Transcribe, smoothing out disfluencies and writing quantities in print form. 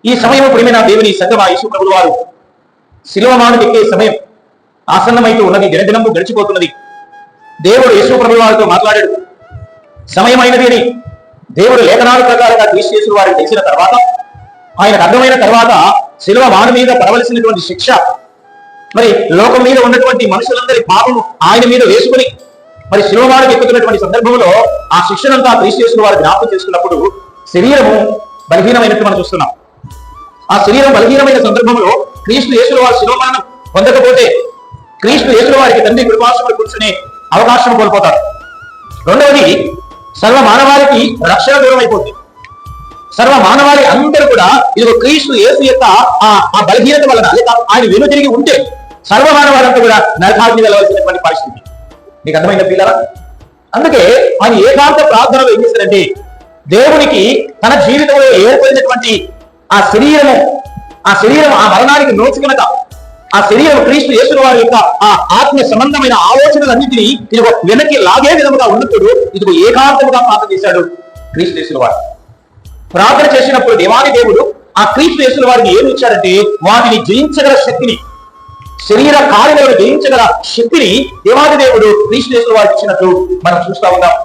ఈ సమయం ప్రియమైన దేవుని సంగమా యేసు ప్రభువు వారు శిలువమాను ఎక్కే సమయం ఆసన్నమైతూ ఉన్నది. దినదినము గడిచిపోతున్నది. దేవుడు యేసు ప్రభువు వారితో మాట్లాడాడు. సమయం అయినది అని దేవుడు లేఖనాల ప్రకారంగా క్రీస్తు వారికి తెలిసిన తర్వాత, ఆయనకు అర్థమైన తర్వాత శిలువ మాను మీద పడవలసినటువంటి శిక్ష, మరి లోకం మీద ఉన్నటువంటి మనుషులందరి పాపము ఆయన మీద వేసుకుని మరి శిలువమానికి ఎక్కుతున్నటువంటి సందర్భంలో ఆ శిక్షనంతా క్రీస్తు వారు జ్ఞాపకం చేసుకున్నప్పుడు శరీరము బలహీనమైనట్టు మనం చూస్తున్నాం. ఆ శరీరం బలహీనమైన సందర్భంలో క్రీస్తు యేసుల వారు శిలువమరణం పొందకపోతే క్రీస్తు యేసుల వారికి తండ్రి కృపాసనలో కూర్చునే అవకాశం కోల్పోతారు. రెండవది, సర్వ మానవాళికి రక్షణ దూరం అయిపోతుంది. సర్వ మానవాళి అందరూ కూడా ఇది క్రీస్తు యేసు యొక్క ఆ బలహీనత వలన లేక ఆయన వెనుతిరిగి ఉంటే సర్వ మానవాళ్ళంతా కూడా నరకాగ్ని వెళ్ళవలసినటువంటి పరిస్థితి. మీకు అర్థమైన పిల్లరా? అందుకే ఆయన ఏకాంత ప్రార్థనలో ఏం చేశారంటే, దేవునికి తన జీవితంలో ఏర్పడినటువంటి ఆ శరీరం ఆ మరణానికి నోచుకునక ఆ శరీరం క్రీస్తు యేసు వారి యొక్క ఆ ఆత్మ సంబంధమైన ఆలోచనలన్నింటినీ ఇదిగో వెనక్కి లాగే విధముగా ఉన్నప్పుడు ఇదిగో ఏకాంతముగా ప్రార్థన చేశాడు క్రీస్తు యేసు వారు. ప్రార్థన చేసినప్పుడు దేవాది దేవుడు ఆ క్రీస్తు యేసు వారిని ఏమి ఇచ్చారంటే, వాటిని జయించగల శక్తిని, శరీర కార్యాలను జయించగల శక్తిని దేవాది దేవుడు క్రీస్తు యేసు వారికి ఇచ్చినట్టు మనం చూస్తా ఉన్నాం.